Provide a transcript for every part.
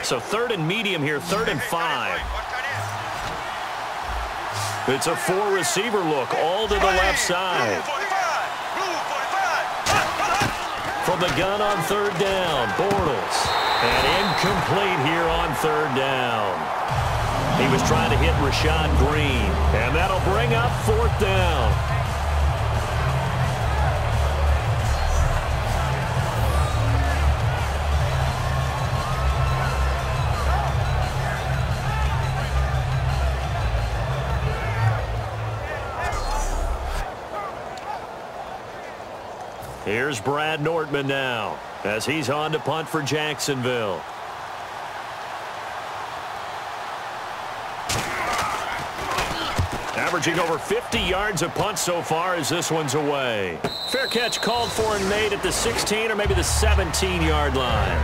So third and medium here, 3rd and 5. It's a 4-receiver look, all to the left side. From the gun on 3rd down, Bortles. And incomplete here on 3rd down. He was trying to hit Rashad Green. And that'll bring up 4th down. Here's Brad Nortman now as he's on to punt for Jacksonville. Averaging over 50 yards a punt so far as this one's away. Fair catch called for and made at the 16 or maybe the 17-yard line.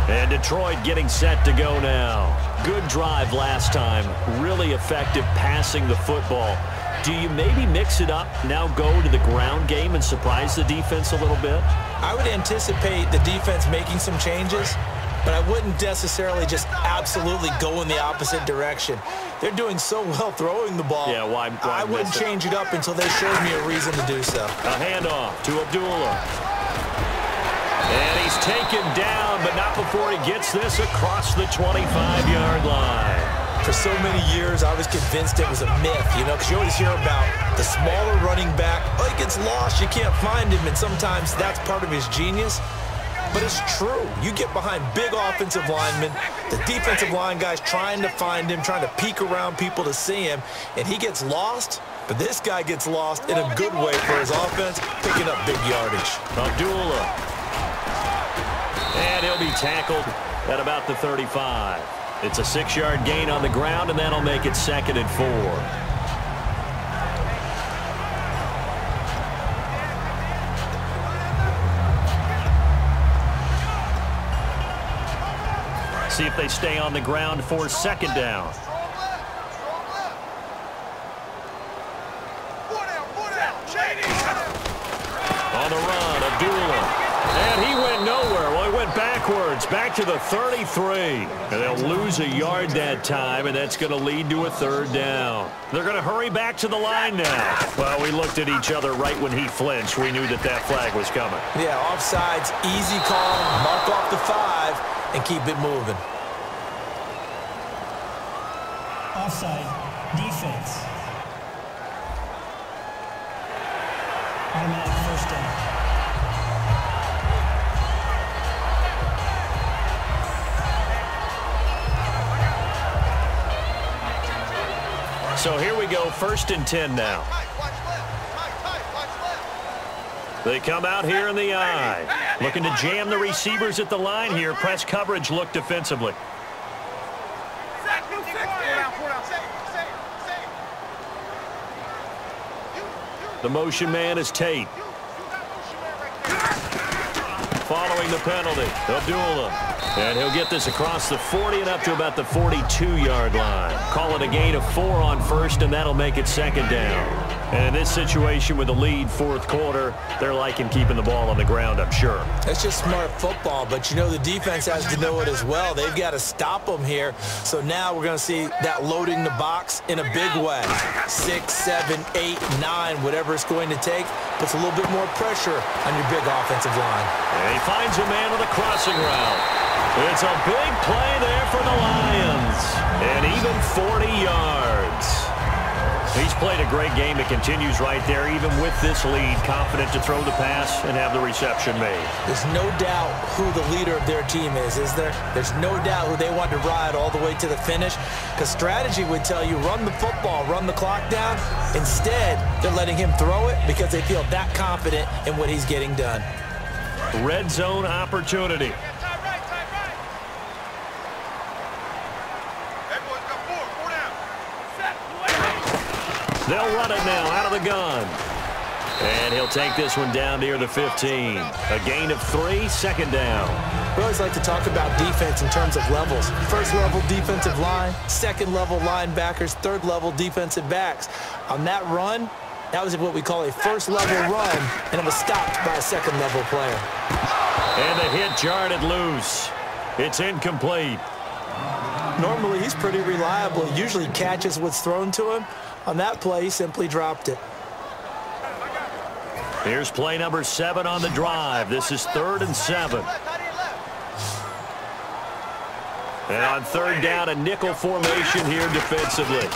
And Detroit getting set to go now. Good drive last time. Really effective passing the football. Do you maybe mix it up, now go to the ground game and surprise the defense a little bit? I would anticipate the defense making some changes, but I wouldn't necessarily just absolutely go in the opposite direction. They're doing so well throwing the ball. Yeah, why I wouldn't change it up until they showed me a reason to do so. A handoff to Abdullah. And he's taken down, but not before he gets this across the 25-yard line. For so many years, I was convinced it was a myth, you know, because you always hear about the smaller running back. Oh, he gets lost, you can't find him, and sometimes that's part of his genius. But it's true. You get behind big offensive linemen, the defensive line guys trying to find him, trying to peek around people to see him, and he gets lost. But this guy gets lost in a good way for his offense, picking up big yardage. Abdullah. And he'll be tackled at about the 35. It's a 6-yard gain on the ground, and that'll make it 2nd and 4. See if they stay on the ground for 2nd down. On the run, Abdullah. And he went nowhere. Well, he went backwards, back to the 33. And they'll lose a yard that time, and that's going to lead to a 3rd down. They're going to hurry back to the line now. Well, we looked at each other right when he flinched. We knew that that flag was coming. Yeah, offsides, easy call, mark off the 5, and keep it moving. Offside, defense. Automatic 1st down. So here we go, 1st and 10 now. They come out here in the eye. Looking to jam the receivers at the line here. Press coverage look defensively. The motion man is Tate. Following the penalty, Abdullah. And he'll get this across the 40 and up to about the 42-yard line. Call it a gain of 4 on 1st, and that'll make it 2nd down. And in this situation with the lead 4th quarter, they're liking keeping the ball on the ground, I'm sure. It's just smart football, but you know the defense has to know it as well. They've got to stop them here. So now we're going to see that loading the box in a big way. 6, 7, 8, 9, whatever it's going to take, puts a little bit more pressure on your big offensive line. And he finds a man with a crossing route. It's a big play there for the Lions. And even 40 yards. He's played a great game. It continues right there, even with this lead. Confident to throw the pass and have the reception made. There's no doubt who the leader of their team is there? There's no doubt who they want to ride all the way to the finish. Because strategy would tell you, run the football, run the clock down. Instead, they're letting him throw it because they feel that confident in what he's getting done. Red zone opportunity. They'll run it now out of the gun. And he'll take this one down near the 15. A gain of 3, 2nd down. We always like to talk about defense in terms of levels. 1st level defensive line, 2nd level linebackers, 3rd level defensive backs. On that run, that was what we call a 1st level run, and it was stopped by a 2nd level player. And the hit jarred it loose. It's incomplete. Normally, he's pretty reliable. He usually catches what's thrown to him. On that play, he simply dropped it. Here's play number 7 on the drive. This is 3rd and 7. And on 3rd down, a nickel formation here defensively.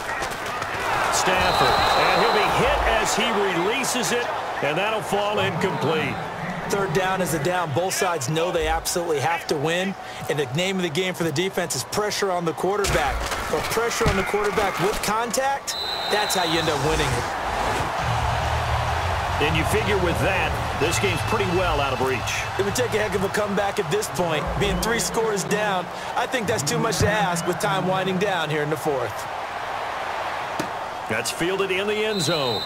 Stafford, and he'll be hit as he releases it, and that'll fall incomplete. 3rd down is a down. Both sides know they absolutely have to win, and the name of the game for the defense is pressure on the quarterback. But pressure on the quarterback with contact, that's how you end up winning it. And you figure with that, this game's pretty well out of reach. It would take a heck of a comeback at this point. Being 3 scores down, I think that's too much to ask with time winding down here in the 4th. That's fielded in the end zone.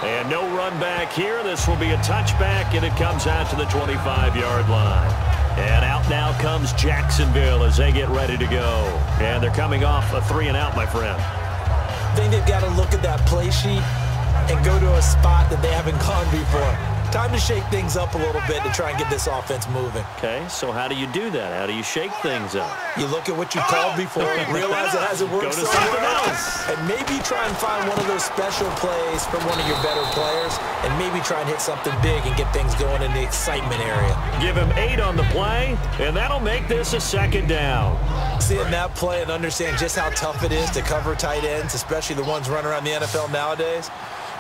And no run back here. This will be a touchback, and it comes out to the 25-yard line. And out now comes Jacksonville as they get ready to go. And they're coming off a 3-and-out, my friend. I think they've got to look at that play sheet and go to a spot that they haven't gone before. Time to shake things up a little bit to try and get this offense moving. Okay, so how do you do that? How do you shake things up? You look at what you called before, realize it hasn't worked somewhere else, and maybe try and find one of those special plays from one of your better players, and maybe try and hit something big and get things going in the excitement area. Give him 8 on the play, and that'll make this a 2nd down. Seeing that play and understand just how tough it is to cover tight ends, especially the ones running around the NFL nowadays,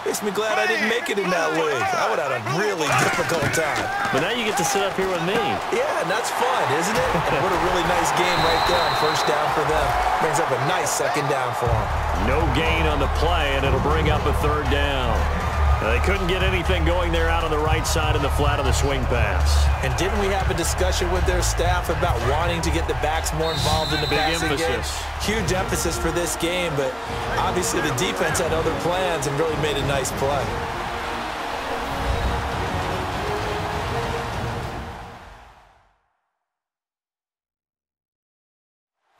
makes me glad I didn't make it in that league. I would have had a really difficult time. But now you get to sit up here with me. Yeah, and that's fun, isn't it? And what a really nice game right there on 1st down for them. Brings up a nice 2nd down for them. No gain on the play, and it'll bring up a 3rd down. They couldn't get anything going there out on the right side in the flat of the swing pass. And didn't we have a discussion with their staff about wanting to get the backs more involved in the passing game? Huge emphasis for this game, but obviously the defense had other plans and really made a nice play.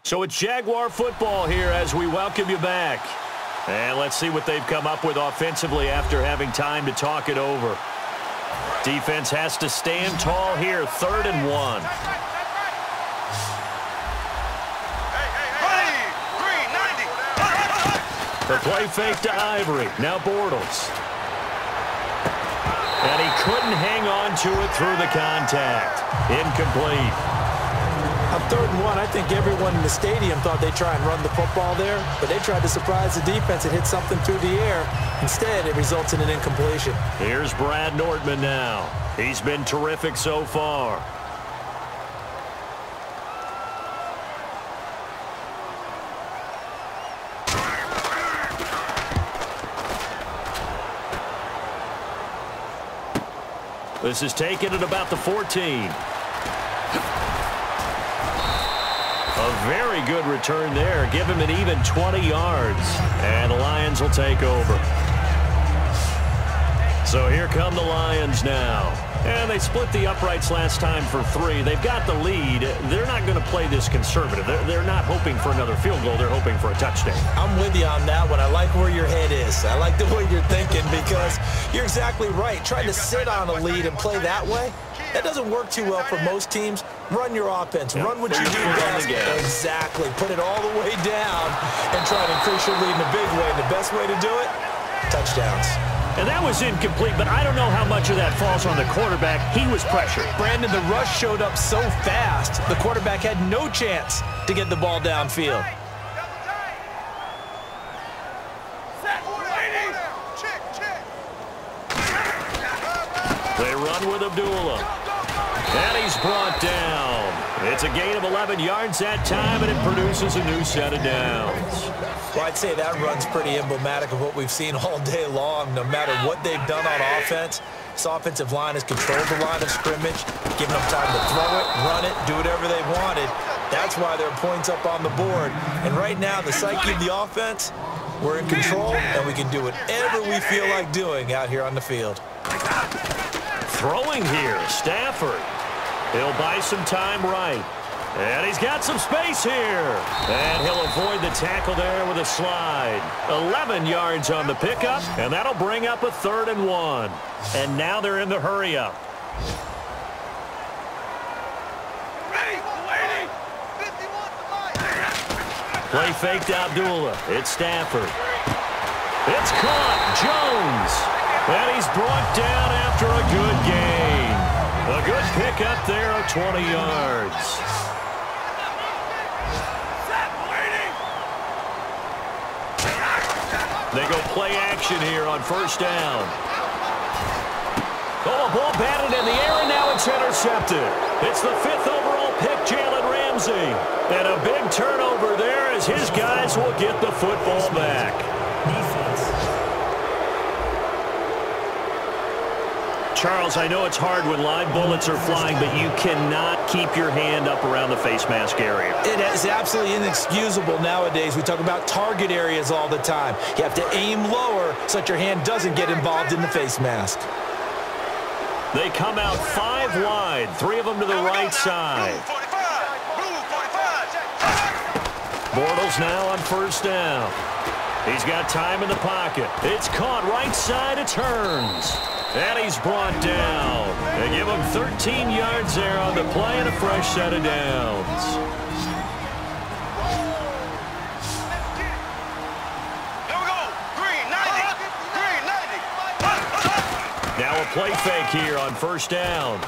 So it's Jaguar football here as we welcome you back. And let's see what they've come up with offensively after having time to talk it over. Defense has to stand tall here, 3rd and 1. The play fake to Ivory. Now Bortles. And he couldn't hang on to it through the contact. Incomplete. On 3rd and 1, I think everyone in the stadium thought they'd try and run the football there, but they tried to surprise the defense and hit something through the air. Instead, it results in an incompletion. Here's Brad Nordman now. He's been terrific so far. This is taken at about the 14. A very good return there. Give him an even 20 yards. And the Lions will take over. So here come the Lions now. And they split the uprights last time for 3. They've got the lead. They're not going to play this conservative. They're not hoping for another field goal. They're hoping for a touchdown. I'm with you on that one. I like where your head is. I like the way you're thinking because you're exactly right. Trying to sit on a lead and play that way, that doesn't work too well for most teams. Run your offense. Yep. Run what you do best. Exactly. Put it all the way down and try to increase your lead in a big way. And the best way to do it, touchdowns. And that was incomplete, but I don't know how much of that falls on the quarterback. He was pressured. Brandon, the rush showed up so fast, the quarterback had no chance to get the ball downfield. They run with Abdullah. And he's brought down. It's a gain of 11 yards that time, and it produces a new set of downs. Well, I'd say that run's pretty emblematic of what we've seen all day long. No matter what they've done on offense, this offensive line has controlled the line of scrimmage, given them time to throw it, run it, do whatever they wanted. That's why there are points up on the board. And right now, the psyche of the offense, we're in control, and we can do whatever we feel like doing out here on the field. Throwing here, Stafford. He'll buy some time right. And he's got some space here. And he'll avoid the tackle there with a slide. 11 yards on the pickup, and that'll bring up a 3rd and 1. And now they're in the hurry-up. Play fake to Abdullah. It's Stafford. It's caught. Jones. And he's brought down after a good gain. A good pickup there of 20 yards. They go play action here on first down. Oh, a ball batted in the air, and now it's intercepted. It's the 5th overall pick, Jalen Ramsey. And a big turnover there as his guys will get the football back. Charles, I know it's hard when live bullets are flying, but you cannot keep your hand up around the face mask area. It is absolutely inexcusable nowadays. We talk about target areas all the time. You have to aim lower so that your hand doesn't get involved in the face mask. They come out 5 wide, 3 of them to the right side. Bortles now on first down. He's got time in the pocket. It's caught right side. It turns. And he's brought down. They give him 13 yards there on the play and a fresh set of downs. Here we go. Green 90. Green 90. Now a play fake here on first down.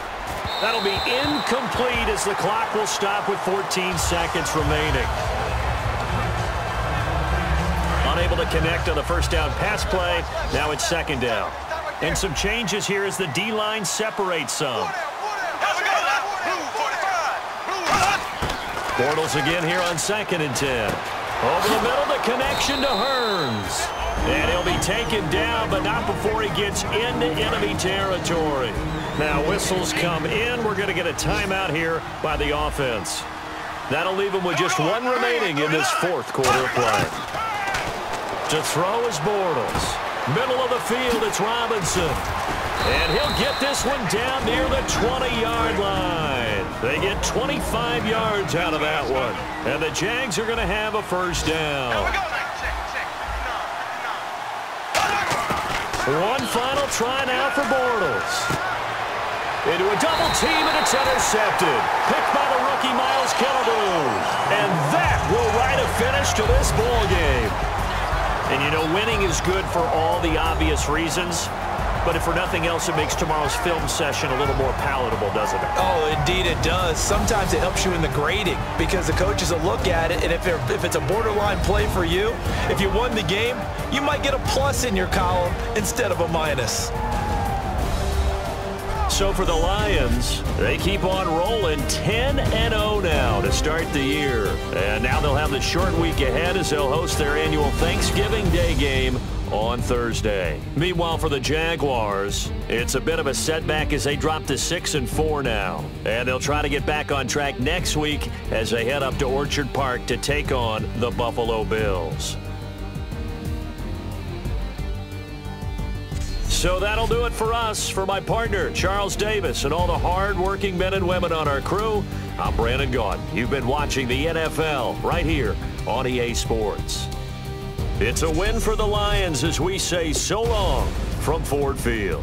That'll be incomplete as the clock will stop with 14 seconds remaining. Unable to connect on the first down pass play. Now it's second down. And some changes here as the D-line separates some. Bortles again here on 2nd and 10. Over the middle, the connection to Hearns. And he'll be taken down, but not before he gets into enemy territory. Now whistles come in. We're going to get a timeout here by the offense. That'll leave him with just 1 remaining in this 4th quarter play. To throw is Bortles. Middle of the field, it's Robinson. And he'll get this one down near the 20-yard line. They get 25 yards out of that one. And the Jags are going to have a first down. One final try now for Bortles. Into a double team, and it's intercepted. Picked by the rookie Miles Killebrew. And that will write a finish to this ball game. And, you know, winning is good for all the obvious reasons. But if for nothing else, it makes tomorrow's film session a little more palatable, doesn't it? Oh, indeed it does. Sometimes it helps you in the grading because the coaches will look at it, and if it's a borderline play for you, if you won the game, you might get a plus in your column instead of a minus. So for the Lions, they keep on rolling 10-0 now to start the year. And now they'll have the short week ahead as they'll host their annual Thanksgiving Day game on Thursday. Meanwhile, for the Jaguars, it's a bit of a setback as they drop to 6-4 now. And they'll try to get back on track next week as they head up to Orchard Park to take on the Buffalo Bills. So that'll do it for us. For my partner, Charles Davis, and all the hard-working men and women on our crew, I'm Brandon Gaudin. You've been watching the NFL right here on EA Sports. It's a win for the Lions as we say so long from Ford Field.